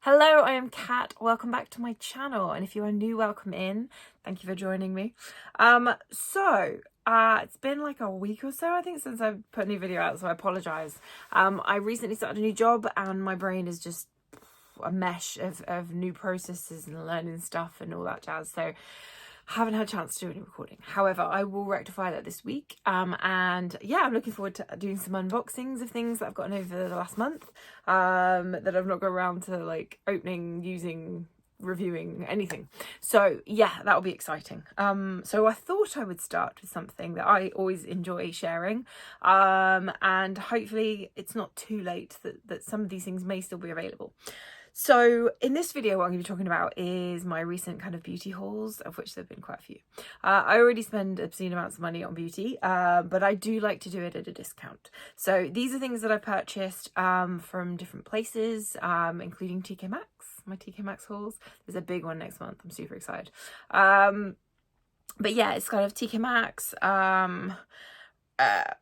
Hello, I am Kat. Welcome back to my channel, and if you are new, welcome in. Thank you for joining me. It's been like a week or so, I think, since I've put a new video out, so I apologize. I recently started a new job, and my brain is just a mesh of new processes and learning stuff and all that jazz. So haven't had a chance to do any recording. However, I will rectify that this week. And yeah, I'm looking forward to doing some unboxings of things that I've gotten over the last month that I've not got around to like opening, using, reviewing, anything. So yeah, that'll be exciting. So I thought I would start with something that I always enjoy sharing. And hopefully it's not too late that some of these things may still be available. So in this video, what I'm going to be talking about is my recent kind of beauty hauls, of which there have been quite a few. I already spend obscene amounts of money on beauty, but I do like to do it at a discount. So these are things that I purchased from different places, including TK Maxx, my TK Maxx hauls. There's a big one next month. I'm super excited. But yeah, it's kind of TK Maxx,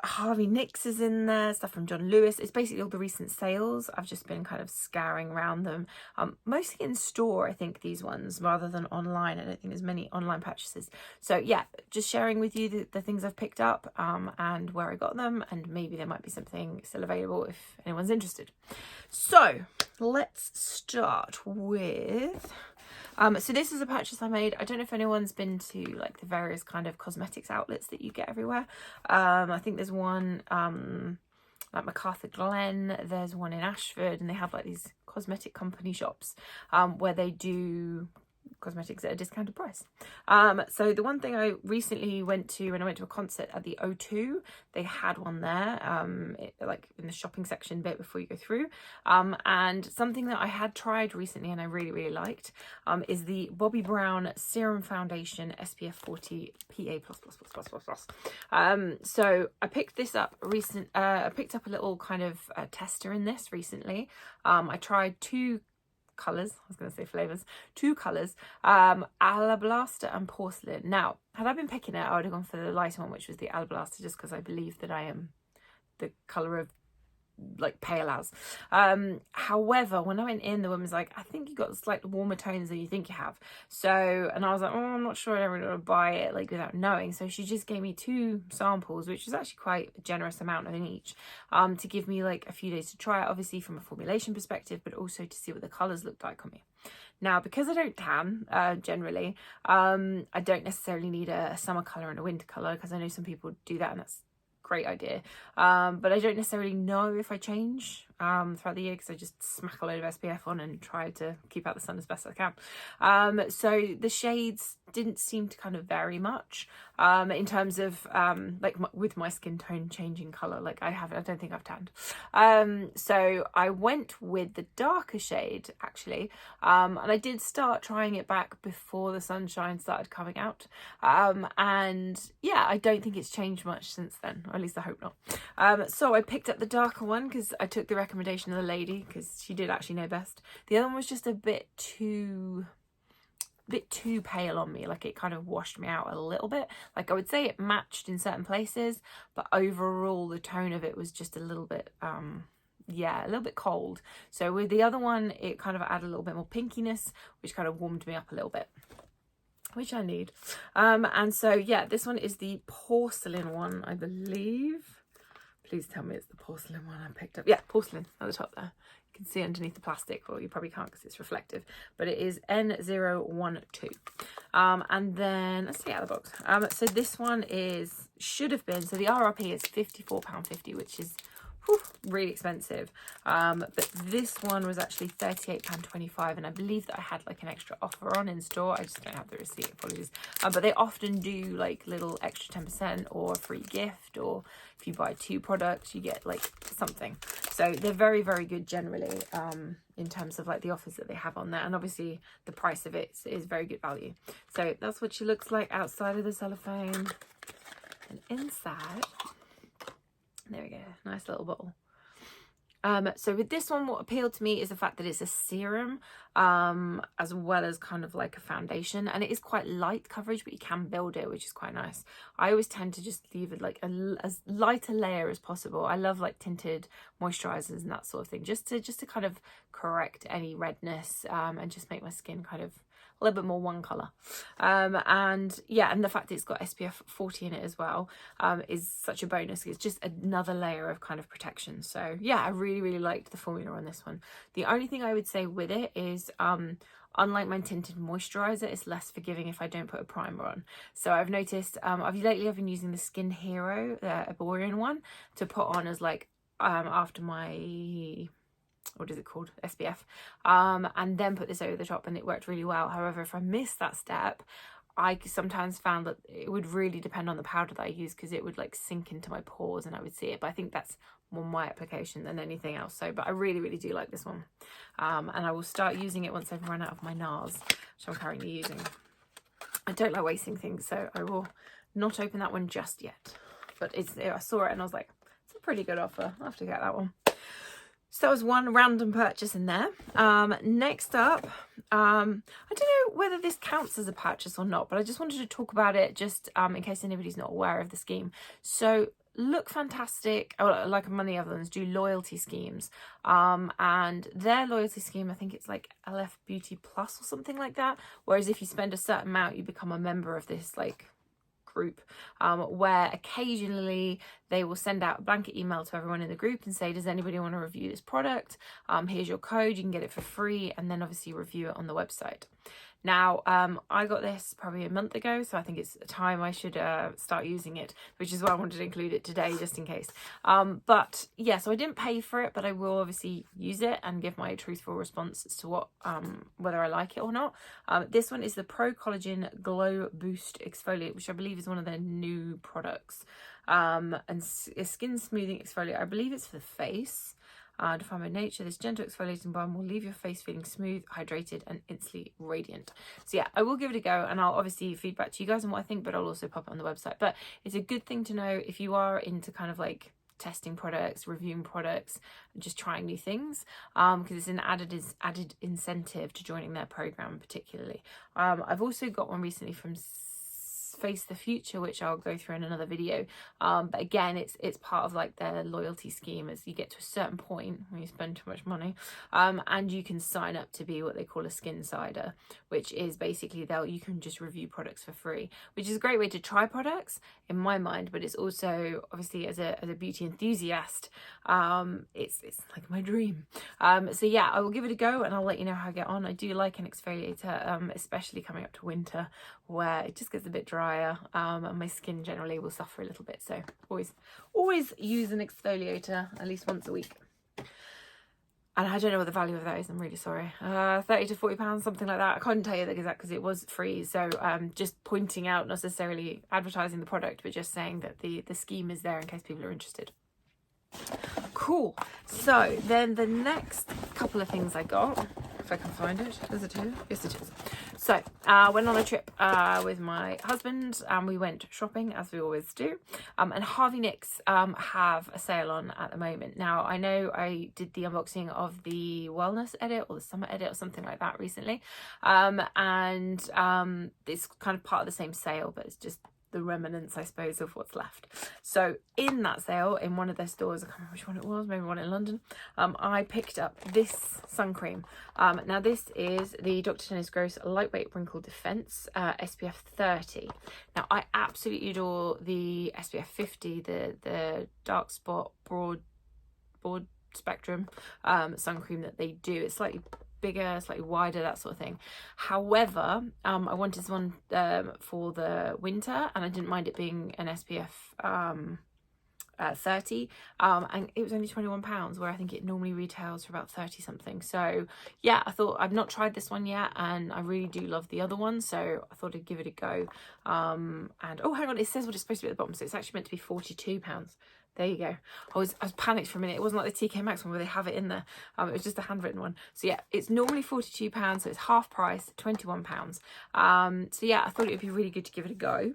Harvey Nicks is in there, stuff from John Lewis. It's basically all the recent sales. I've just been kind of scouring around them, mostly in store, I think, these ones, rather than online. I don't think there's many online purchases. So yeah, just sharing with you the things I've picked up and where I got them, and maybe there might be something still available if anyone's interested. So let's start with... so this is a purchase I made. I don't know if anyone's been to like the various kind of cosmetics outlets that you get everywhere. I think there's one like Macarthur Glen, there's one in Ashford, and they have like these cosmetic company shops where they do cosmetics at a discounted price. So the one thing I recently went to when I went to a concert at the O2, they had one there, like in the shopping section bit before you go through. And something that I had tried recently and I really liked is the Bobbi Brown Serum Foundation SPF 40 PA++++++. So I picked this up I picked up a little kind of tester in this recently. I tried two colours, I was going to say flavours, two colours, Alabaster and Porcelain. Now, had I been picking it, I would have gone for the lighter one, which was the Alabaster, just because I believe that I am the colour of like pale as. However, when I went in, the woman's like, I think you got slightly warmer tones than you think you have. So, and I was like, oh, I'm not sure I don't really want to buy it like without knowing. So she just gave me two samples, which was actually quite a generous amount in each, to give me like a few days to try it, obviously from a formulation perspective, but also to see what the colours looked like on me. Now, because I don't tan generally, I don't necessarily need a summer colour and a winter colour, because I know some people do that and that's great idea, but I don't necessarily know if I change throughout the year, because I just smack a load of SPF on and try to keep out the sun as best as I can. So the shades didn't seem to kind of vary much in terms of like with my skin tone changing colour. Like I don't think I've tanned. So I went with the darker shade actually, and I did start trying it back before the sunshine started coming out, and yeah, I don't think it's changed much since then, or at least I hope not. So I picked up the darker one because I took the recommendation of the lady, because she did actually know best. The other one was just a bit too pale on me. Like it kind of washed me out a little bit. Like I would say it matched in certain places, but overall the tone of it was just a little bit yeah, a little bit cold. So with the other one, it kind of added a little bit more pinkiness, which kind of warmed me up a little bit, which I need. And so yeah, this one is the porcelain one, I believe. Please tell me it's the porcelain one I picked up. Yeah, porcelain at the top there. You can see underneath the plastic. Well, you probably can't because it's reflective, but it is N012. And then let's see out of the box. So this one should have been, so the RRP is £54.50, which is really expensive, but this one was actually £38.25, and I believe that I had like an extra offer on in store. I just don't have the receipt, apologies, but they often do like little extra 10% or a free gift, or if you buy two products you get like something. So they're very good generally in terms of like the offers that they have on there, and obviously the price of it is very good value. So that's what she looks like outside of the cellophane, and inside, there we go, nice little bottle. So with this one, what appealed to me is the fact that it's a serum, as well as kind of like a foundation, and it is quite light coverage, but you can build it, which is quite nice. I always tend to just leave it like as light a layer as possible. I love like tinted moisturizers and that sort of thing, just to kind of correct any redness, and just make my skin kind of a little bit more one color. And yeah, and the fact that it's got SPF 40 in it as well, is such a bonus. It's just another layer of kind of protection. So yeah, I really liked the formula on this one. The only thing I would say with it is, unlike my tinted moisturizer, it's less forgiving if I don't put a primer on. So I've noticed, I've been using the Skin Hero, the Arborian one, to put on as like, after my, what is it called, SPF, and then put this over the top, and it worked really well. However, if I missed that step, I sometimes found that it would really depend on the powder that I use, because it would like sink into my pores and I would see it. But I think that's more my application than anything else. So, but I really do like this one, and I will start using it once I've run out of my NARS, which I'm currently using. I don't like wasting things, so I will not open that one just yet. But I saw it and I was like, it's a pretty good offer. I'll have to get that one. So that was one random purchase in there. Next up, I don't know whether this counts as a purchase or not, but I just wanted to talk about it just in case anybody's not aware of the scheme. So Look Fantastic, like many other ones, do loyalty schemes. And their loyalty scheme, I think it's like LF Beauty Plus or something like that. Whereas if you spend a certain amount, you become a member of this like group, where occasionally they will send out a blanket email to everyone in the group and say, does anybody want to review this product? Here's your code, you can get it for free, and then obviously review it on the website. Now, I got this probably a month ago, so I think it's time I should start using it, which is why I wanted to include it today, just in case. But yeah, so I didn't pay for it, but I will obviously use it and give my truthful response as to what, whether I like it or not. This one is the Pro Collagen Glow Boost Exfoliate, which I believe is one of their new products. And a skin smoothing exfoliate. I believe it's for the face. Defined by nature, this gentle exfoliating balm will leave your face feeling smooth, hydrated, and instantly radiant. So yeah, I will give it a go, and I'll obviously feedback to you guys on what I think, but I'll also pop it on the website. But it's a good thing to know if you are into kind of like testing products, reviewing products, and just trying new things, because it's an added incentive to joining their program particularly. I've also got one recently from Face the Future, which I'll go through in another video, but again, it's part of like their loyalty scheme. As you get to a certain point when you spend too much money, and you can sign up to be what they call a skin insider, which is basically you can just review products for free, which is a great way to try products in my mind. But it's also obviously as a beauty enthusiast, it's like my dream. So yeah, I will give it a go and I'll let you know how I get on. I do like an exfoliator, especially coming up to winter, where it just gets a bit drier, and my skin generally will suffer a little bit. So always use an exfoliator at least once a week. And I don't know what the value of that is, I'm really sorry. 30 to 40 pounds, something like that. I can't tell you the exact because it was free. So just pointing out, not necessarily advertising the product, but just saying that the scheme is there in case people are interested. Cool. So then the next couple of things I got, if I can find it, is it here? Yes, it is. So I went on a trip with my husband, and we went shopping as we always do. And Harvey Nicks have a sale on at the moment. Now, I know I did the unboxing of the wellness edit or the summer edit or something like that recently, and it's kind of part of the same sale, but it's just the remnants, I suppose, of what's left. So in that sale, in one of their stores, I can't remember which one it was, maybe one in London, I picked up this sun cream. Now this is the Dr. Dennis Gross Lightweight Wrinkle Defense SPF 30. Now I absolutely adore the SPF 50, the dark spot broad spectrum sun cream that they do. It's slightly bigger, slightly wider, that sort of thing. However, I wanted this one for the winter, and I didn't mind it being an SPF 30, and it was only £21, where I think it normally retails for about 30 something. So yeah, I thought, I've not tried this one yet, and I really do love the other one, so I thought I'd give it a go. And oh, hang on, it says what it's supposed to be at the bottom, so it's actually meant to be £42. There you go. I was panicked for a minute. It wasn't like the TK Maxx one where they have it in there. It was just a handwritten one. So yeah, it's normally £42, so it's half price, £21. So yeah, I thought it would be really good to give it a go.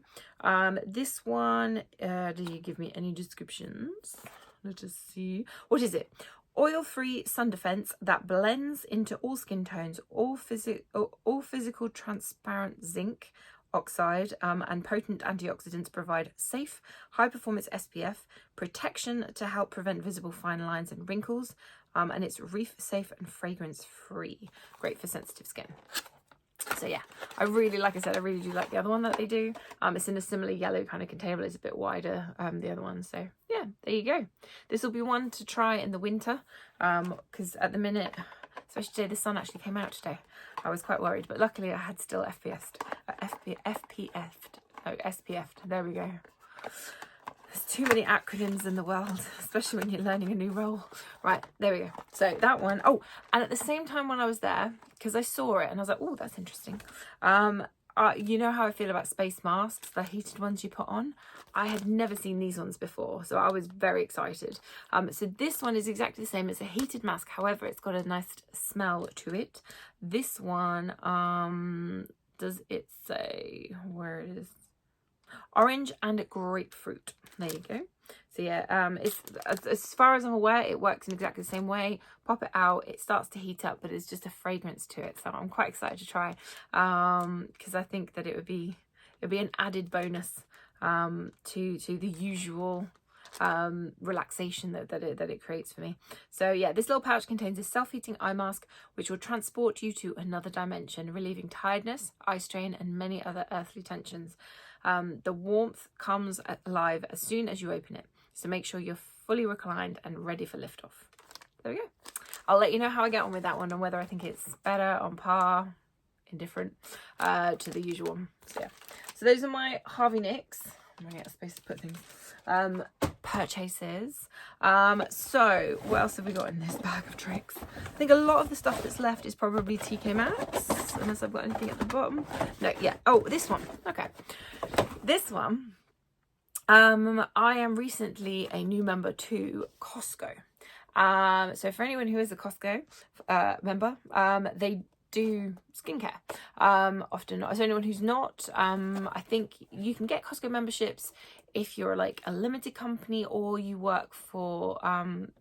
This one, do you give me any descriptions? Let us see. What is it? Oil-free sun defense that blends into all skin tones, all physical transparent zinc oxide and potent antioxidants provide safe, high-performance SPF protection to help prevent visible fine lines and wrinkles, and it's reef safe and fragrance free. Great for sensitive skin. So yeah, I really, like I said, I really do like the other one that they do. It's in a similar yellow kind of container, but it's a bit wider, the other one. So yeah, there you go. This will be one to try in the winter, because at the minute, especially today, the sun actually came out today. I was quite worried, but luckily I had still SPF'd. There we go. There's too many acronyms in the world, especially when you're learning a new role. Right, there we go. So that one. Oh, and at the same time when I was there, because I saw it and I was like, oh, that's interesting. You know how I feel about space masks, the heated ones you put on? I had never seen these ones before, so I was very excited. So this one is exactly the same. It's a heated mask. However, it's got a nice smell to it. This one, does it say where it is? Orange and grapefruit. There you go. So yeah, it's, as far as I'm aware, it works in exactly the same way. Pop it out, it starts to heat up, but it's just a fragrance to it. So I'm quite excited to try, because I think that it'd be an added bonus to the usual relaxation that it creates for me. So yeah, this little pouch contains a self-heating eye mask which will transport you to another dimension, relieving tiredness, eye strain, and many other earthly tensions. The warmth comes alive as soon as you open it, so make sure you're fully reclined and ready for liftoff. There we go. I'll let you know how I get on with that one and whether I think it's better, on par, indifferent to the usual one. So yeah, so those are my Harvey Nicks. I'm running out of space to put things. Purchases. So what else have we got in this bag of tricks? I think a lot of the stuff that's left is probably TK Maxx, unless I've got anything at the bottom. No, yeah. Oh, this one. Okay. This one, I am recently a new member to Costco. So for anyone who is a Costco member, they do skincare often. So anyone who's not, I think you can get Costco memberships if you're like a limited company or you work for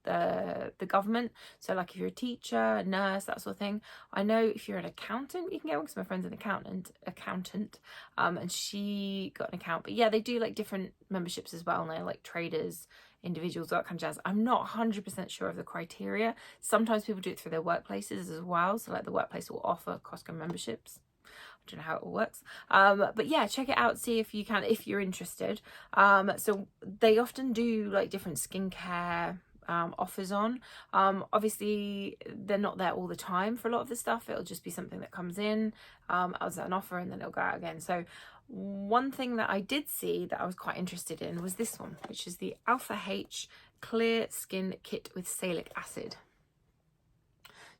the government. So like if you're a teacher, a nurse, that sort of thing. I know if you're an accountant, you can get one because my friend's an accountant, and she got an account. But yeah, they do like different memberships as well, and they're like traders, individuals, that kind of jazz. I'm not 100% sure of the criteria. Sometimes people do it through their workplaces as well. So like the workplace will offer Costco memberships. I don't know how it all works, but yeah, check it out, see if you can, if you're interested. So they often do like different skincare offers on. Obviously they're not there all the time for a lot of the stuff. It'll just be something that comes in as an offer and then it'll go out again. So one thing that I did see that I was quite interested in was this one, which is the Alpha H Clear Skin Kit with Salic Acid.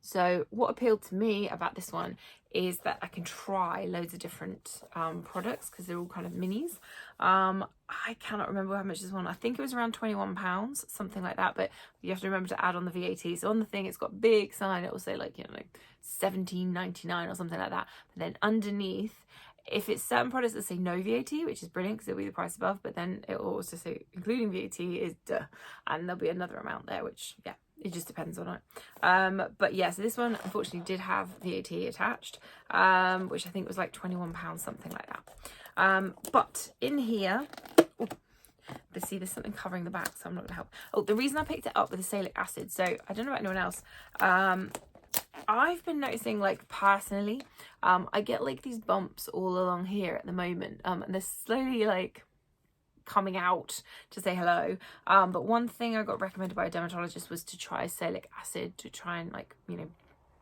So what appealed to me about this one is that I can try loads of different products because they're all kind of minis. I cannot remember how much this one, I think it was around £21, something like that, but you have to remember to add on the VAT. So on the thing, it's got a big sign, it will say like, you know, like £17.99 or something like that. But then underneath, if it's certain products that say no VAT, which is brilliant because it'll be the price above, but then it will also say including VAT is duh, and there'll be another amount there, which yeah, it just depends on it. But yeah, so this one unfortunately did have VAT attached, which I think was like £21, something like that. But in here, see, there's something covering the back, so I'm not gonna help. Oh, the reason I picked it up with the salic acid, so I don't know about anyone else, I've been noticing, like personally, I get like these bumps all along here at the moment, and they're slowly like coming out to say hello. But one thing I got recommended by a dermatologist was to try salic acid to try and, like, you know,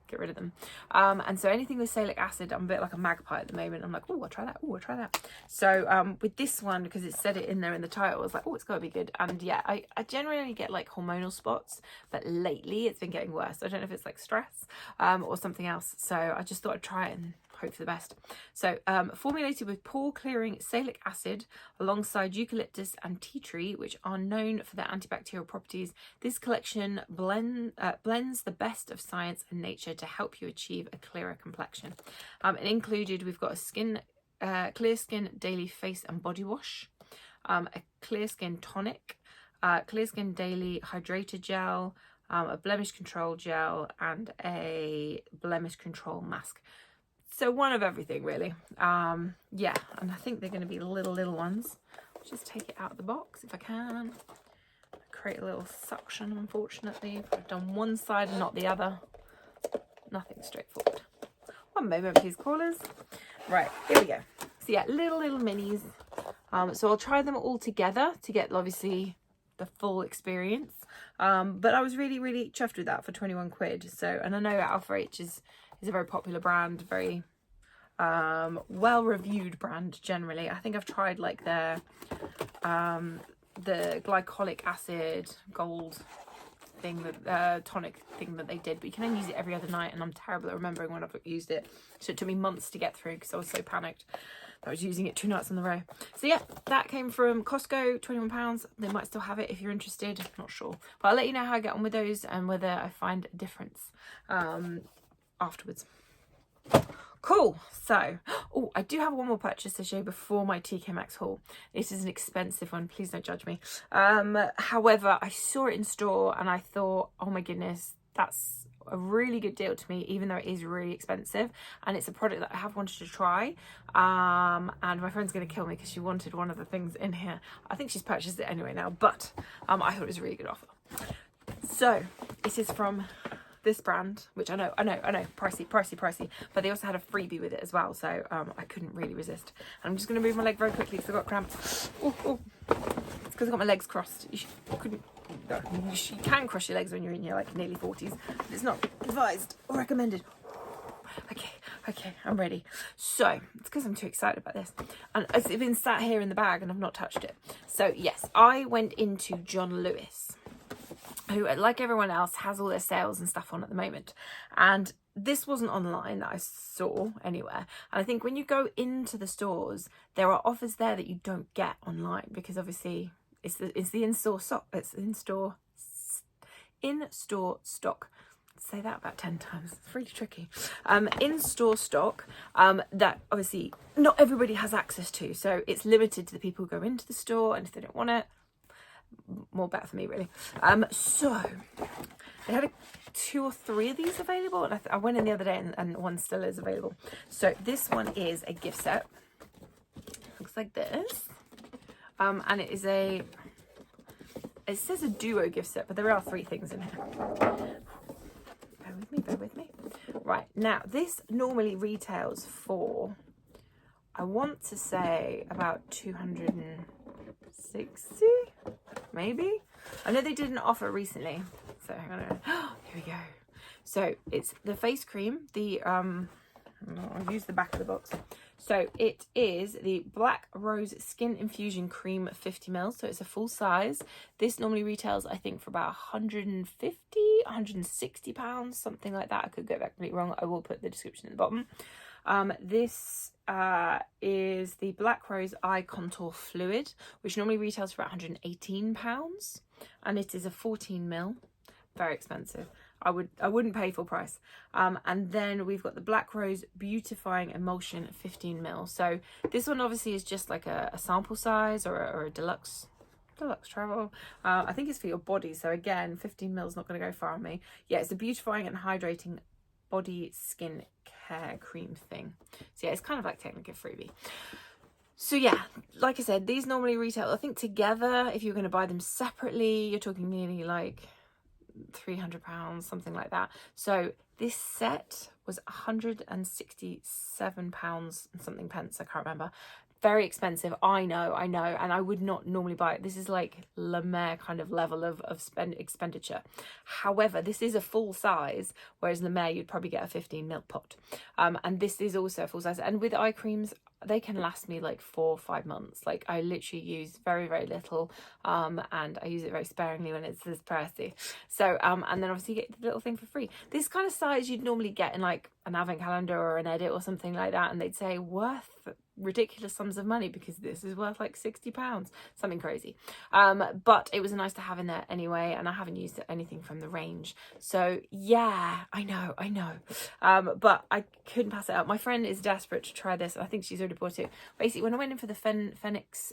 get rid of them. And so anything with salic acid, I'm a bit like a magpie at the moment. I'm like, oh, I'll try that. Oh, I'll try that. So with this one, because it said it in there in the title, I was like, oh, it's got to be good. And yeah, I generally get like hormonal spots, but lately it's been getting worse. I don't know if it's like stress or something else. So I just thought I'd try it and hope for the best. So formulated with pore clearing salic acid alongside eucalyptus and tea tree, which are known for their antibacterial properties, this collection blends the best of science and nature to help you achieve a clearer complexion. And included, we've got a clear skin daily face and body wash, a clear skin tonic, clear skin daily hydrator gel, a blemish control gel, and a blemish control mask. So one of everything, really. Yeah, and I think they're going to be little ones. I'll just take it out of the box if I can. Create a little suction, unfortunately. I've done one side and not the other. Nothing straightforward. One moment, please, callers. Right, here we go. So yeah, little minis. So I'll try them all together to get, obviously, the full experience. But I was really chuffed with that for 21 quid. So, and I know Alpha H is a very popular brand, very well-reviewed brand generally. I think I've tried like their the glycolic acid gold thing, that tonic thing that they did, but you can only use it every other night, and I'm terrible at remembering when I've used it, so it took me months to get through because I was so panicked that I was using it 2 nights in a row. So yeah, that came from Costco, £21. They might still have it if you're interested, not sure, but I'll let you know how I get on with those and whether I find a difference afterwards. Cool. So, oh, I do have one more purchase to show before my TK Maxx haul. This is an expensive one. Please don't judge me. However, I saw it in store and I thought, oh my goodness, that's a really good deal to me, even though it is really expensive. And it's a product that I have wanted to try. And my friend's going to kill me because she wanted one of the things in here. I think she's purchased it anyway now, but I thought it was a really good offer. So, it is from this brand, which I know, pricey, but they also had a freebie with it as well, so I couldn't really resist. And I'm just going to move my leg very quickly because I got cramps. Oh, it's because I got my legs crossed. You can cross your legs when you're in your like nearly 40s, but it's not advised or recommended. Okay, I'm ready. So it's because I'm too excited about this, and it's been sat here in the bag and I've not touched it. So yes, I went into John Lewis, who, like everyone else, has all their sales and stuff on at the moment. And this wasn't online that I saw anywhere. And I think when you go into the stores, there are offers there that you don't get online, because obviously it's the in-store stock. It's in-store stock. Say that about 10 times. It's really tricky. In-store stock that obviously not everybody has access to. So it's limited to the people who go into the store, and if they don't want it, more better for me, really. So they had 2 or 3 of these available, and I went in the other day and one still is available. So this one is a gift set. Looks like this, and it says a duo gift set, but there are 3 things in here. Bear with me. Right, now this normally retails for, I want to say, about 260, maybe. I know they did an offer recently, so hang on. Here we go. So it's the face cream, I'll use the back of the box. So it is the Black Rose Skin Infusion Cream 50ml, so it's a full size. This normally retails, I think, for about 150, 160 pounds, something like that. I could get that completely wrong. I will put the description in the bottom. This is the Black Rose Eye Contour Fluid, which normally retails for about 118 pounds, and it is a 14ml. Very expensive. I wouldn't pay full price. And then we've got the Black Rose Beautifying Emulsion 15ml. So this one obviously is just like a sample size or a deluxe travel. I think it's for your body. So again, 15ml is not going to go far on me. Yeah, it's a beautifying and hydrating body skin care cream thing. So yeah, it's kind of like technically a freebie. So yeah, like I said, these normally retail, I think together, if you're going to buy them separately, you're talking nearly like £300, something like that. So this set was £167 and something pence, I can't remember. Very expensive, I know, and I would not normally buy it. This is like La Mer kind of level of expenditure. However, this is a full size, whereas La Mer you'd probably get a 15ml pot. And this is also a full size. And with eye creams, they can last me like 4 or 5 months. Like I literally use very, very little, and I use it very sparingly when it's this pricey. So and then obviously you get the little thing for free. This kind of size you'd normally get in like an advent calendar or an edit or something like that, and they'd say worth ridiculous sums of money because this is worth like £60, something crazy. But it was nice to have in there anyway, and I haven't used anything from the range. So yeah, I know. But I couldn't pass it up. My friend is desperate to try this. I think she's already bought it. Basically, when I went in for the Phoenix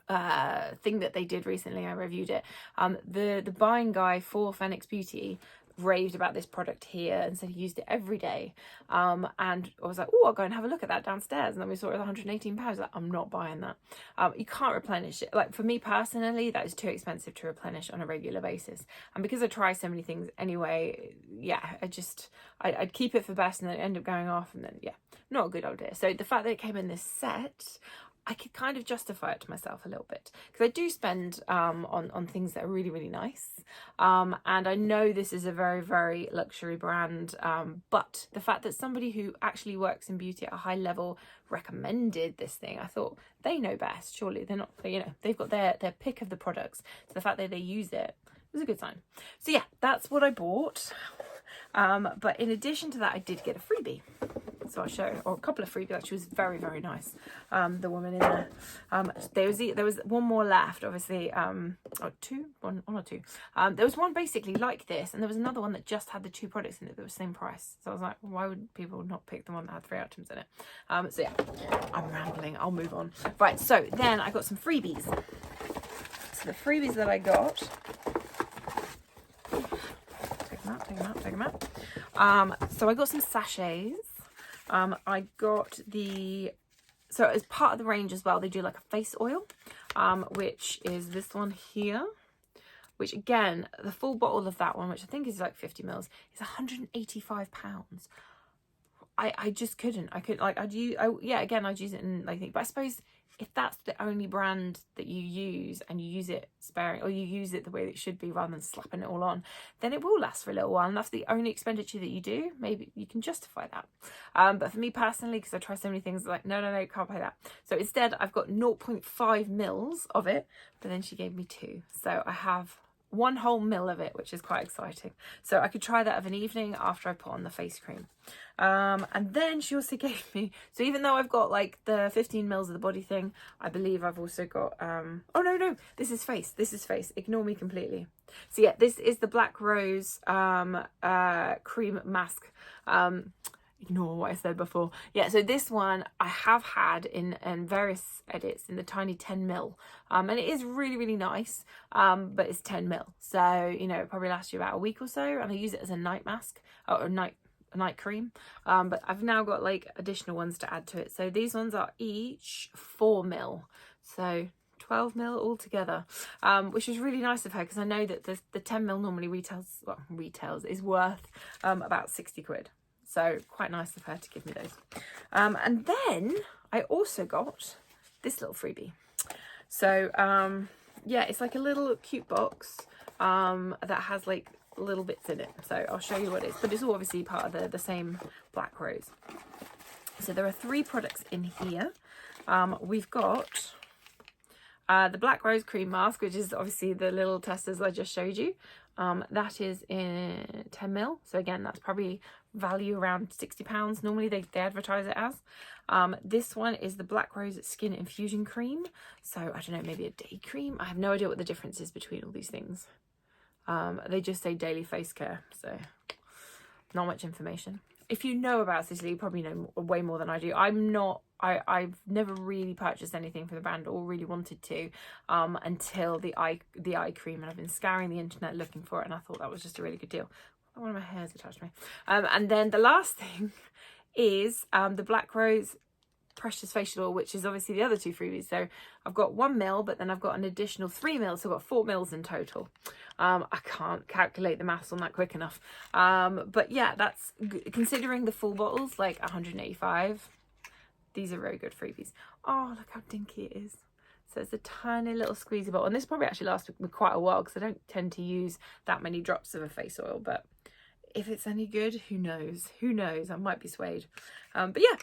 thing that they did recently. I reviewed it. The buying guy for Phoenix Beauty raved about this product here and said he used it every day. And I was like, oh, I'll go and have a look at that downstairs. And then we saw it was £118. Like, I'm not buying that. You can't replenish it. Like, for me personally, that is too expensive to replenish on a regular basis. And because I try so many things anyway, yeah, I'd keep it for best and then end up going off, and then, yeah, not a good idea. So the fact that it came in this set, I could kind of justify it to myself a little bit, because I do spend on things that are really, really nice. And I know this is a very, very luxury brand, but the fact that somebody who actually works in beauty at a high level recommended this thing, I thought they know best. Surely they're not, you know, they've got their pick of the products. So the fact that they use it was a good sign. So yeah, that's what I bought. But in addition to that, I did get a freebie. So I'll show, or a couple of freebies actually. Was very, very nice. The woman in there. There was one more left, obviously. One or two. There was one basically like this, and there was another one that just had the two products in it that were the same price. So I was like, why would people not pick the one that had 3 items in it? So yeah, I'm rambling. I'll move on. Right. So then I got some freebies. So the freebies that I got. Take them out. So I got some sachets. I got so as part of the range as well, they do like a face oil, which is this one here, which again, the full bottle of that one, which I think is like 50 mils, is £185. I just couldn't. I'd use it in, I think, but I suppose if that's the only brand that you use and you use it sparing, or you use it the way that it should be rather than slapping it all on, then it will last for a little while, and that's the only expenditure that you do. Maybe you can justify that. But for me personally, because I try so many things, like, no, can't buy that. So instead I've got 0.5 mils of it, but then she gave me 2. So I have 1 whole mil of it, which is quite exciting. So I could try that of an evening after I put on the face cream. And then she also gave me, so even though I've got like the 15 mils of the body thing, I believe I've also got, oh no, this is face, ignore me completely. So yeah, this is the Black Rose cream mask. Ignore what I said before. Yeah, so this one I have had in various edits in the tiny 10 mil, and it is really, really nice, but it's 10 mil, so you know, it probably lasts you about a week or so, and I use it as a night mask, or a night cream, but I've now got like additional ones to add to it. So these ones are each 4 mil, so 12 mil altogether, which is really nice of her, because I know that the 10 mil normally retails is worth about 60 quid. So quite nice of her to give me those. And then I also got this little freebie. So yeah, it's like a little cute box that has like little bits in it. So I'll show you what it is. But it's all obviously part of the same Black Rose. So there are 3 products in here. We've got the Black Rose cream mask, which is obviously the little testers I just showed you. That is in 10 mil. So again, that's probably value around £60. Normally they advertise it as. This one is the Black Rose Skin Infusion Cream. So I don't know, maybe a day cream. I have no idea what the difference is between all these things. They just say daily face care, so not much information. If you know about Sicily, you probably know way more than I do. I've never really purchased anything from the brand, or really wanted to, until the eye cream, and I've been scouring the internet looking for it, and I thought that was just a really good deal. One of my hairs attached to me. And then the last thing is the Black Rose Precious Facial Oil, which is obviously the other 2 freebies. So I've got 1 mil, but then I've got an additional 3 mils, so I've got 4 mils in total. I can't calculate the maths on that quick enough. But yeah, that's, considering the full bottles, like 185. These are very good freebies. Oh, look how dinky it is. So it's a tiny little squeezy bottle, and this probably actually lasts me quite a while, because I don't tend to use that many drops of a face oil, but if it's any good, who knows? I might be swayed. But yeah,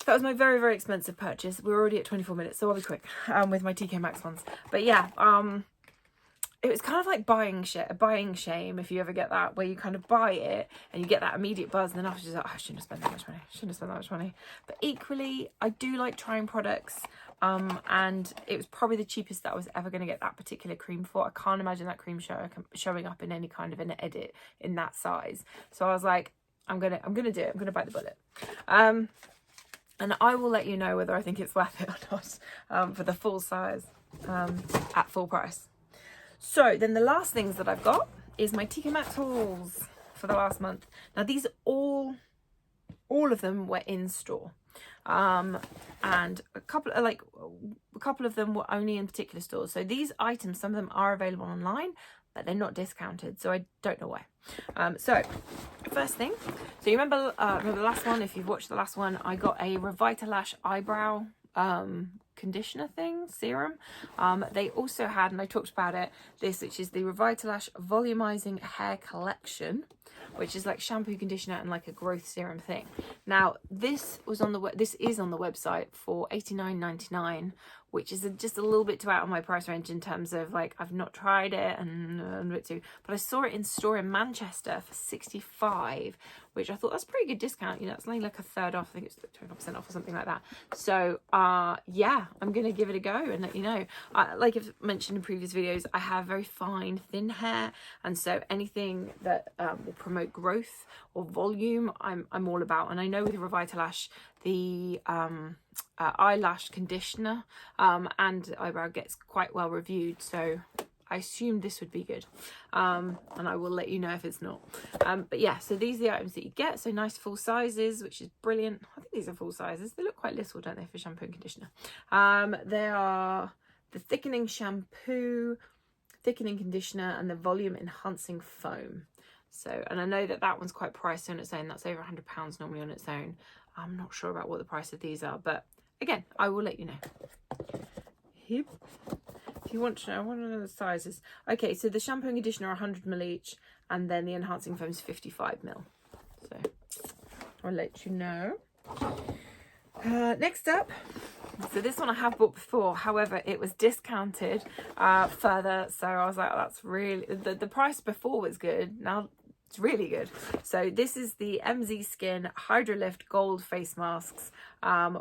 that was my very, very expensive purchase. We're already at 24 minutes, so I'll be quick with my TK Maxx ones. But yeah, it was kind of like buying shame, if you ever get that, where you kind of buy it and you get that immediate buzz, and then after you're like, oh, I shouldn't have spent that much money. But equally, I do like trying products, and it was probably the cheapest that I was ever going to get that particular cream for. I can't imagine that cream showing up in any kind of an edit in that size. So I was like, I'm gonna do it. I'm gonna bite the bullet. And I will let you know whether I think it's worth it or not, for the full size. at full price. So then the last things that I've got is my TK Maxx hauls for the last month. Now these all of them were in store. And a couple of them were only in particular stores. So these items, some of them are available online, but they're not discounted, so I don't know why. So first thing, so you remember the last one? If you've watched the last one, I got a Revitalash eyebrow conditioner thing, serum. They also had, and I talked about it, this, which is the Revitalash volumizing hair collection, which is like shampoo, conditioner, and like a growth serum thing. Now this is on the website for $89.99, which is just a little bit too out of my price range in terms of, like, I've not tried it and a bit too, but I saw it in store in Manchester for $65, which I thought that's a pretty good discount. You know, it's only like a third off. I think it's like 20% off or something like that. So yeah, I'm gonna give it a go and let you know. Like I've mentioned in previous videos, I have very fine, thin hair, and so anything that will promote growth or volume, I'm all about. And I know with Revitalash, the eyelash conditioner and eyebrow gets quite well reviewed, so I assumed this would be good, and I will let you know if it's not. But yeah, so these are the items that you get. So nice full sizes, which is brilliant. I think these are full sizes. They look quite little, don't they, for shampoo and conditioner. They are the thickening shampoo, thickening conditioner, and the volume enhancing foam. So, and I know that one's quite pricey on its own. That's over £100 normally on its own. I'm not sure about what the price of these are, but again, I will let you know. If you want to know, what are the sizes? Okay, so the shampoo and conditioner are 100ml each, and then the enhancing foam is 55ml. So I'll let you know. Next up, so this one I have bought before, however, it was discounted further. So I was like, oh, that's really, the price before was good. Now it's really good. So this is the MZ Skin Hydrolift Gold Face Masks,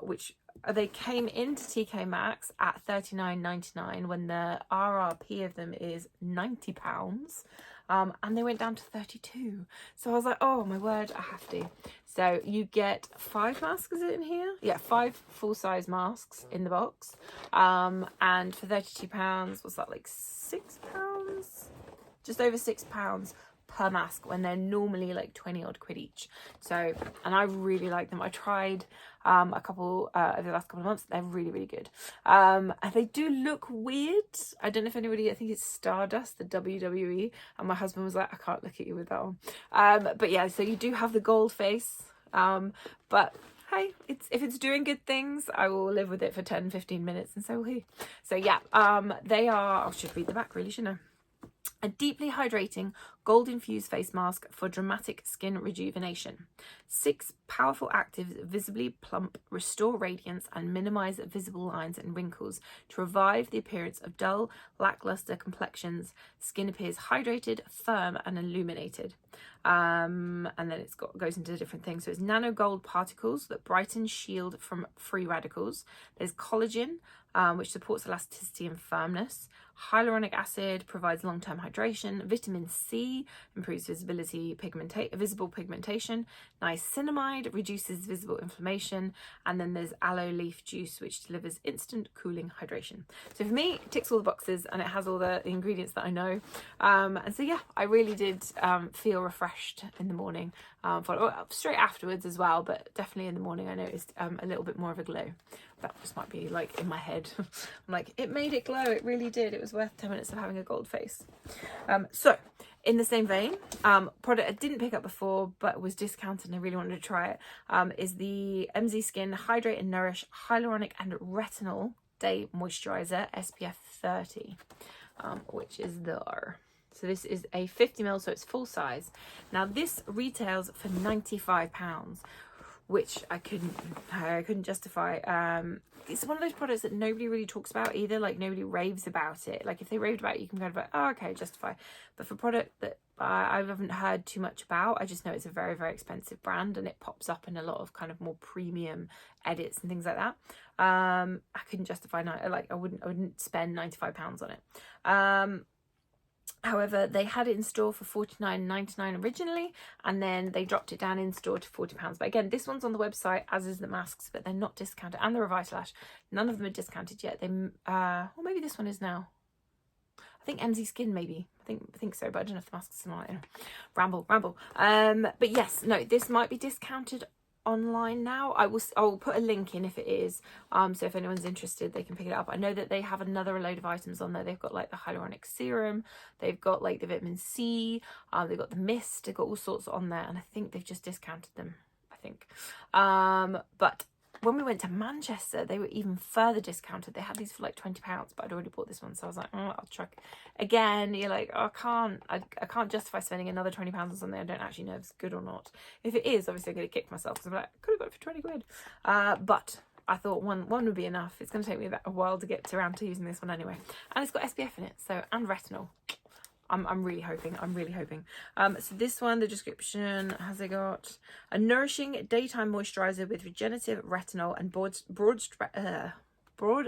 which they came into TK Maxx at $39.99 when the RRP of them is £90. And they went down to 32. So I was like, oh my word, I have to. So you get 5 masks, is it in here? Yeah, 5 full-size masks in the box. And for £32, what's that, like £6? Just over £6 per mask, when they're normally like 20 odd quid each. So, and I really like them. I tried a couple over the last couple of months. They're really, really good. And they do look weird. I don't know if anybody, I think it's Stardust, the WWE, and my husband was like, I can't look at you with that on. But yeah, so you do have the gold face, but hey, if it's doing good things, I will live with it for 10-15 minutes, and so will he. So yeah, they are, I should read the back really, shouldn't I? A deeply hydrating, gold-infused face mask for dramatic skin rejuvenation. 6 powerful actives visibly plump, restore radiance, and minimize visible lines and wrinkles to revive the appearance of dull, lackluster complexions. Skin appears hydrated, firm, and illuminated. And then it goes into different things. So it's nano gold particles that brighten, shield from free radicals. There's collagen, which supports elasticity and firmness. Hyaluronic acid provides long-term hydration. Vitamin C improves visible pigmentation. Niacinamide reduces visible inflammation. And then there's aloe leaf juice, which delivers instant cooling hydration. So for me, it ticks all the boxes, and it has all the ingredients that I know. And so yeah, I really did feel refreshed in the morning. Straight afterwards as well, but definitely in the morning I noticed a little bit more of a glow. That just might be like in my head. I'm like, it made it glow. It really did. It was worth 10 minutes of having a gold face. So in the same vein, product I didn't pick up before but was discounted and I really wanted to try it, is the MZ Skin Hydrate and Nourish Hyaluronic and Retinol Day Moisturizer SPF 30, which is there. So this is a 50ml, so it's full size. Now this retails for £95, which I couldn't justify. It's one of those products that nobody really talks about either. Like, nobody raves about it. Like, if they raved about it, you can kind of like, oh, okay, justify. But for a product that I haven't heard too much about, I just know it's a very, very expensive brand, and it pops up in a lot of kind of more premium edits and things like that. I couldn't justify, I wouldn't spend £95 on it. However, they had it in store for $49.99 originally, and then they dropped it down in store to £40. But again, this one's on the website, as is the masks, but they're not discounted. And the Revitalash, none of them are discounted yet. They, well, maybe this one is now. I think MZ Skin, maybe. I think so, but I don't know if the masks are not. You know. Ramble. But yes, no, this might be discounted online now. I'll put a link in if it is, so if anyone's interested they can pick it up. I know that they have another load of items on there. They've got like the hyaluronic serum, they've got like the vitamin C, they've got the mist, they've got all sorts on there, and I think they've just discounted them, I think. But when we went to Manchester, they were even further discounted. They had these for like £20, but I'd already bought this one, so I was like, I'll try again. You're like, oh, I can't justify spending another £20 on something I don't actually know if it's good or not. If it is, obviously I'm going to kick myself because I'm like, I could have got it for 20 quid. But I thought one would be enough. It's going to take me a while to get around to using this one anyway, and it's got SPF in it, so, and retinol. I'm really hoping. So this one, the description has it got a nourishing daytime moisturizer with regenerative retinol and broad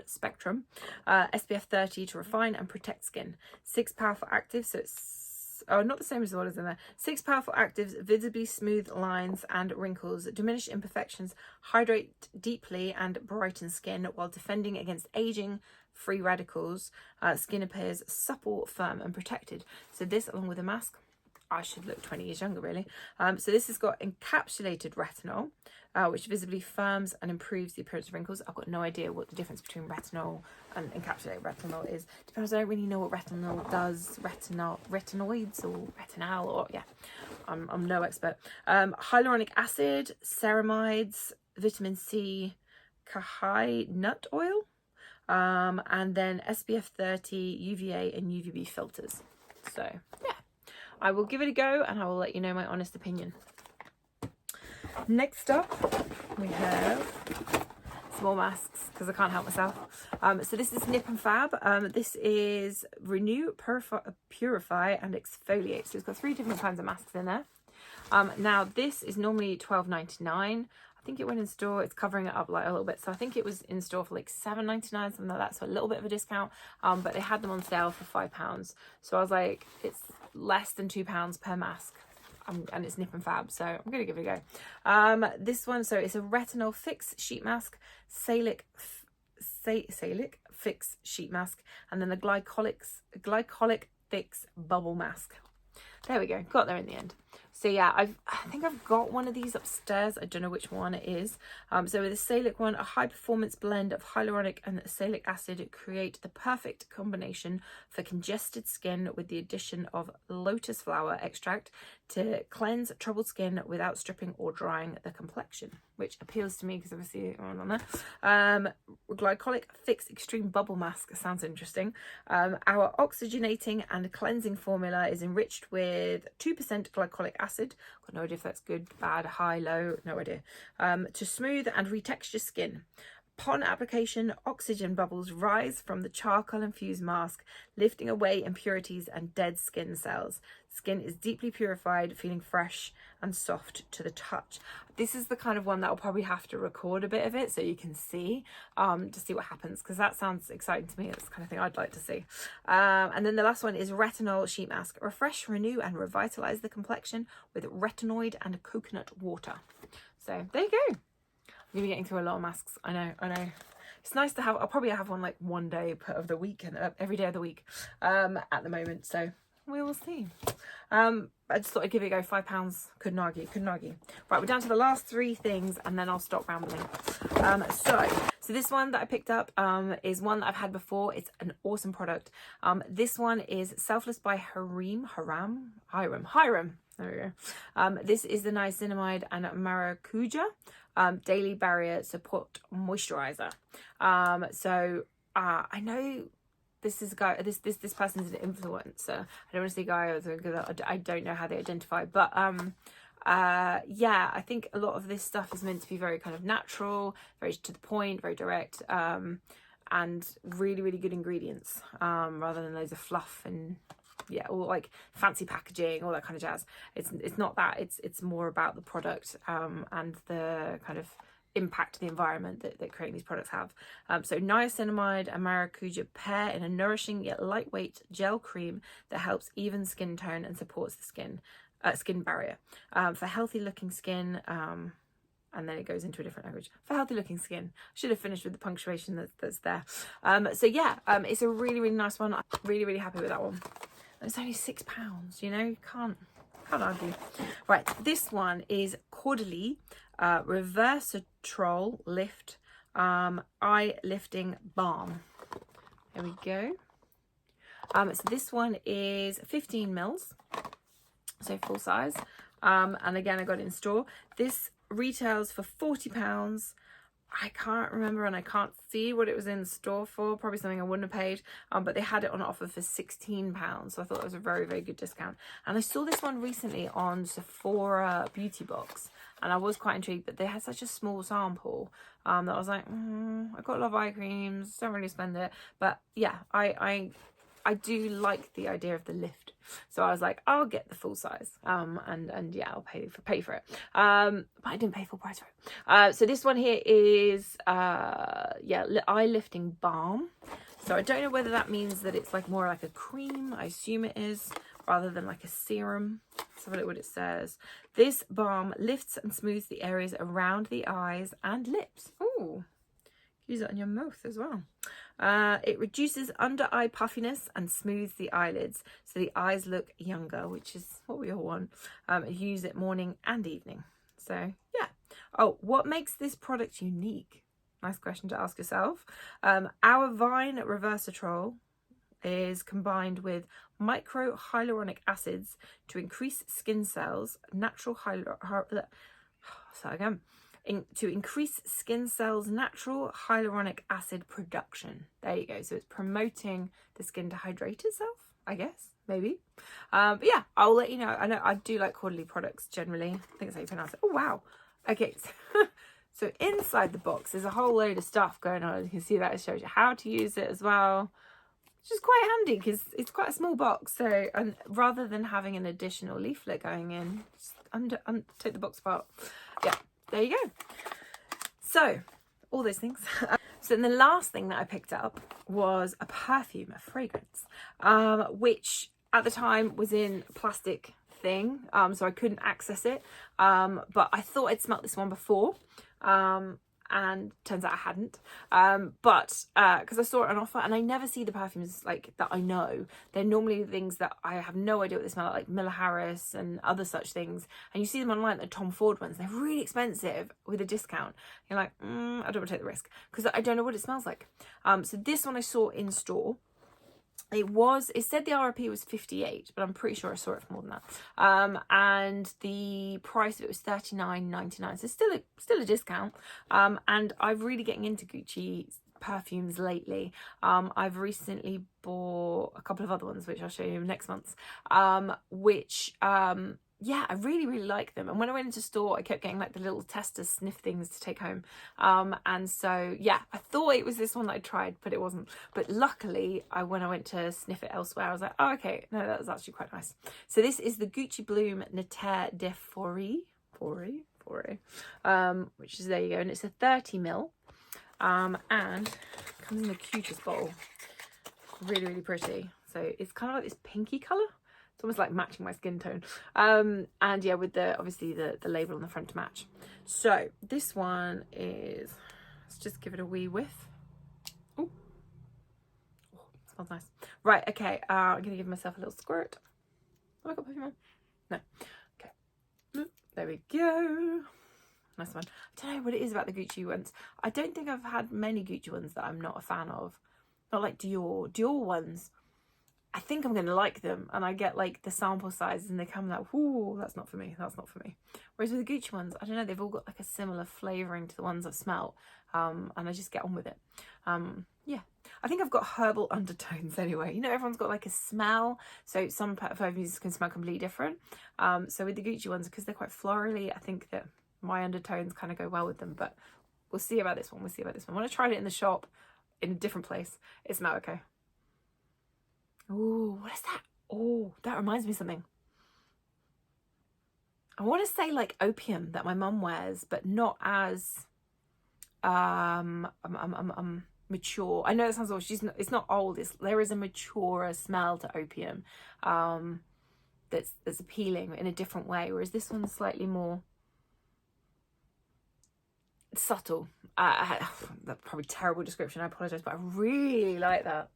spectrum SPF 30 to refine and protect skin. 6 powerful actives, so it's not the same as what is in there. 6 powerful actives, visibly smooth lines and wrinkles, diminish imperfections, hydrate deeply and brighten skin while defending against aging, free radicals. Skin appears supple, firm and protected. So this, along with a mask, I should look 20 years younger really. So this has got encapsulated retinol, which visibly firms and improves the appearance of wrinkles. I've got no idea what the difference between retinol and encapsulated retinol is. To be honest, I don't really know what retinol does. Retinoids or retinol, or yeah, I'm no expert. Hyaluronic acid, ceramides, vitamin C, cacao nut oil, and then SPF 30, UVA and UVB filters. So yeah, I will give it a go and I will let you know my honest opinion. Next up, we have some more masks because I can't help myself. So this is Nip and Fab. This is Renew, Purify and Exfoliate. So it's got 3 different kinds of masks in there. Now this is normally £12.99. I think it went in store. It's covering it up like a little bit. So I think it was in store for like £7.99, something like that. So a little bit of a discount. But they had them on sale for £5. So I was like, it's less than £2 per mask. And it's Nip and Fab, so I'm going to give it a go. This one, so it's a Retinol Fix Sheet Mask, Salic Fix Sheet Mask, and then the Glycolic Fix Bubble Mask. There we go, got there in the end. So yeah, I think I've got one of these upstairs. I don't know which one it is. So with the Salic one, a high performance blend of hyaluronic and salic acid create the perfect combination for congested skin with the addition of lotus flower extract to cleanse troubled skin without stripping or drying the complexion, which appeals to me because obviously I'm on there. Glycolic Fix Extreme Bubble Mask sounds interesting. Our oxygenating and cleansing formula is enriched with 2% glycolic acid. Got no idea if that's good, bad, high, low, no idea. To smooth and retexture skin. Upon application, oxygen bubbles rise from the charcoal infused mask, lifting away impurities and dead skin cells. Skin is deeply purified, feeling fresh and soft to the touch. This is the kind of one that I'll probably have to record a bit of it so you can see, to see what happens, because that sounds exciting to me. It's the kind of thing I'd like to see. And then the last one is Retinol Sheet Mask. Refresh, renew and revitalize the complexion with retinoid and coconut water. So there you go. I'm gonna be getting through a lot of masks. I know. It's nice to have. I'll probably have one like one day of the week and every day of the week at the moment. So we will see. I just thought I'd give it a go. £5. Couldn't argue. Right, we're down to the last 3 things and then I'll stop rambling. So this one that I picked up is one that I've had before. It's an awesome product. This one is Selfless by Hiram. There we go. This is the niacinamide and maracuja daily barrier support moisturizer. I know this is a guy. This person's an influencer. I don't want to say guy. I don't know how they identify, but yeah, I think a lot of this stuff is meant to be very kind of natural, very to the point, very direct, and really, really good ingredients, rather than loads of fluff and yeah, all like fancy packaging, all that kind of jazz. It's not that. It's more about the product and the kind of impact the environment that creating these products have. So niacinamide and maracuja pair in a nourishing yet lightweight gel cream that helps even skin tone and supports the skin barrier. For healthy looking skin, and then it goes into a different language. For healthy looking skin. Should have finished with the punctuation that's there. So yeah, it's a really, really nice one. I'm really, really happy with that one. And it's only £6, you know, you can't argue. Right, this one is Caudalie Reversatrol Lift Eye Lifting Balm. There we go. So this one is 15 mils, so full size. And again, I got it in store. This retails for £40. I can't remember and I can't see what it was in store for. Probably something I wouldn't have paid. But they had it on offer for £16. So I thought it was a very, very good discount. And I saw this one recently on Sephora Beauty Box. And I was quite intrigued, but they had such a small sample that I was like, I've got a lot of eye creams, don't really spend it. But yeah, I do like the idea of the lift. So I was like, I'll get the full size. And yeah, I'll pay for it. But I didn't pay full price for it. So this one here is eye lifting balm. So I don't know whether that means that it's like more like a cream. I assume it is, rather than like a serum. Let's have a look what it says. This balm lifts and smooths the areas around the eyes and lips. Ooh. Use it on your mouth as well. It reduces under eye puffiness and smooths the eyelids so the eyes look younger, which is what we all want. Use it morning and evening. So yeah. Oh, what makes this product unique? Nice question to ask yourself. Our Vine Reversatrol is combined with micro hyaluronic acids to increase skin cells, to increase skin cells' natural hyaluronic acid production. There you go. So it's promoting the skin to hydrate itself, I guess, maybe. But yeah, I'll let you know. I know I do like Caudalie products generally. I think that's how you pronounce it. Oh, wow. Okay. So inside the box, there's a whole load of stuff going on. You can see that it shows you how to use it as well, which is quite handy because it's quite a small box. So and rather than having an additional leaflet going in, just take the box apart. Yeah. There you go. So, all those things. So then the last thing that I picked up was a perfume, a fragrance, which at the time was in a plastic thing, so I couldn't access it. But I thought I'd smelt this one before, and turns out I hadn't. But because I saw it on offer, and I never see the perfumes like that I know. They're normally things that I have no idea what they smell like Miller Harris and other such things. And you see them online, the Tom Ford ones. They're really expensive with a discount. You're like, I don't want to take the risk because I don't know what it smells like. So this one I saw in store. It said the RRP was 58, but I'm pretty sure I saw it for more than that. And the price of it was $39.99, so still a discount. And I'm really getting into Gucci perfumes lately. I've recently bought a couple of other ones, which I'll show you next month. Yeah, I really, really like them. And when I went into store, I kept getting like the little tester sniff things to take home. And so, yeah, I thought it was this one that I tried, but it wasn't. But luckily, when I went to sniff it elsewhere, I was like, oh, okay, no, that was actually quite nice. So this is the Gucci Bloom Noter de Forêt, which is, there you go. And it's a 30 ml. And comes in the cutest bottle. Really, really pretty. So it's kind of like this pinky colour. It's almost like matching my skin tone. And yeah, with obviously the label on the front to match. So this one is, let's just give it a wee whiff. Oh, smells nice. Right, okay, I'm gonna give myself a little squirt. Have I got perfume on? No. Okay. There we go. Nice one. I don't know what it is about the Gucci ones. I don't think I've had many Gucci ones that I'm not a fan of. Not like Dior ones. I think I'm going to like them, and I get like the sample sizes and they come like, ooh, that's not for me, that's not for me. Whereas with the Gucci ones, I don't know, they've all got like a similar flavouring to the ones I've smelt, and I just get on with it. Yeah, I think I've got herbal undertones anyway. You know, everyone's got like a smell, so some perfumes can smell completely different. So with the Gucci ones, because they're quite florally, I think that my undertones kind of go well with them, but we'll see about this one, When I tried it in the shop in a different place, it smelled okay. Oh, what is that? Oh, that reminds me of something. I want to say like opium that my mum wears, but not as mature. I know it sounds old. It's not old. There is a maturer smell to opium, that's appealing in a different way. Whereas this one's slightly more subtle. That's probably a terrible description. I apologize, but I really like that.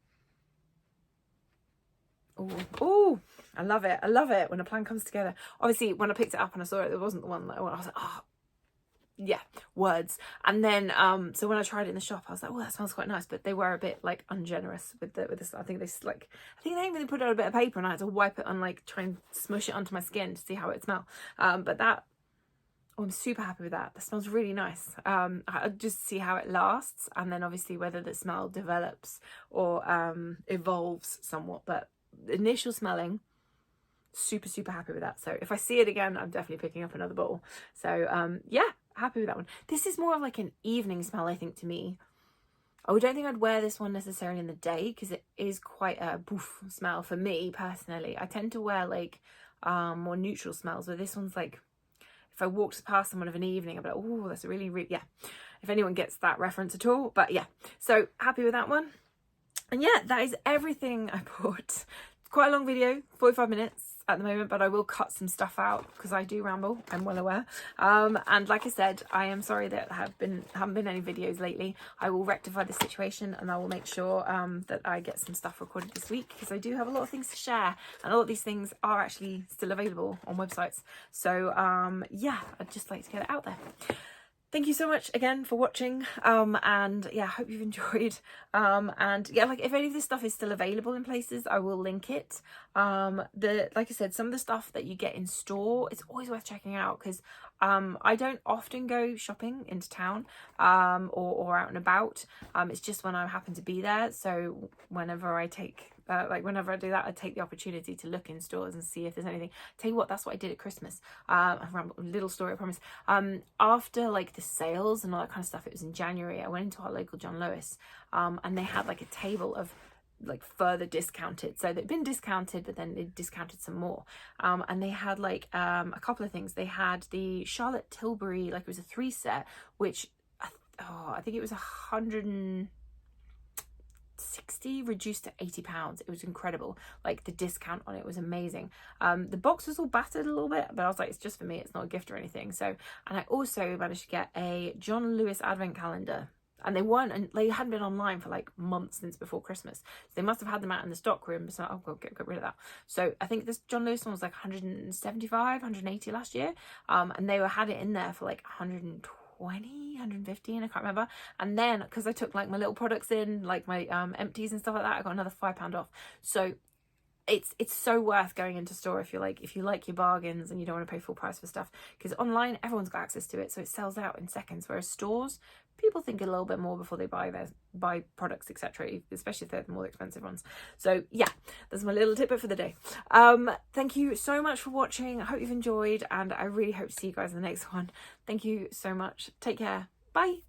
Oh, I love it. I love it when a plan comes together. Obviously, when I picked it up and I saw it, it wasn't the one that I was like, oh, yeah, words. And then so when I tried it in the shop, I was like, oh, that smells quite nice. But they were a bit like ungenerous with this. I think they even put out a bit of paper and I had to wipe it on, like try and smush it onto my skin to see how it smelled. But that, I'm super happy with that. That smells really nice. I'll just see how it lasts, and then obviously whether the smell develops or evolves somewhat. But initial smelling, super happy with that. So if I see it again, I'm definitely picking up another bottle. So yeah, happy with that one. This is more of like an evening smell, I think, to me. I don't think I'd wear this one necessarily in the day because it is quite a boof smell for me personally. I tend to wear like more neutral smells, but this one's like, if I walked past someone of an evening, I'd be like, oh, that's a really, yeah. If anyone gets that reference at all. But yeah, so happy with that one. And yeah, that is everything I bought. It's quite a long video, 45 minutes at the moment, but I will cut some stuff out because I do ramble, I'm well aware. And like I said, I am sorry that haven't been any videos lately. I will rectify the situation and I will make sure that I get some stuff recorded this week, because I do have a lot of things to share, and a lot of these things are actually still available on websites. So yeah, I'd just like to get it out there. Thank you so much again for watching, and yeah, I hope you've enjoyed, and yeah, like if any of this stuff is still available in places, I will link it. Like I said, some of the stuff that you get in store, it's always worth checking out, because I don't often go shopping into town or out and about. It's just when I happen to be there. So whenever I take whenever I do that, I take the opportunity to look in stores and see if there's anything. Tell you what, that's what I did at Christmas. A little story, I promise. After like the sales and all that kind of stuff, it was in January, I went into our local John Lewis, and they had like a table of like further discounted. So they'd been discounted, but then they discounted some more. And they had like a couple of things. They had the Charlotte Tilbury, like it was a 3 set, which I think it was 160 reduced to £80. It was incredible. Like the discount on it was amazing. The box was all battered a little bit, but I was like, it's just for me, it's not a gift or anything. So, and I also managed to get a John Lewis advent calendar, and they hadn't been online for like months since before Christmas, so they must have had them out in the stock room. So I'll go get rid of that. So I think this John Lewis one was like 175, 180 last year, and they had it in there for like 150, and I can't remember. And then because I took like my little products in, like my empties and stuff like that, I got another £5 off. So it's so worth going into store if you like your bargains and you don't want to pay full price for stuff, because online everyone's got access to it, so it sells out in seconds, whereas stores, people think a little bit more before they buy products, etc., especially if they're the more expensive ones. So yeah, that's my little tidbit for the day. Thank you so much for watching. I hope you've enjoyed, and I really hope to see you guys in the next one. Thank you so much. Take care. Bye.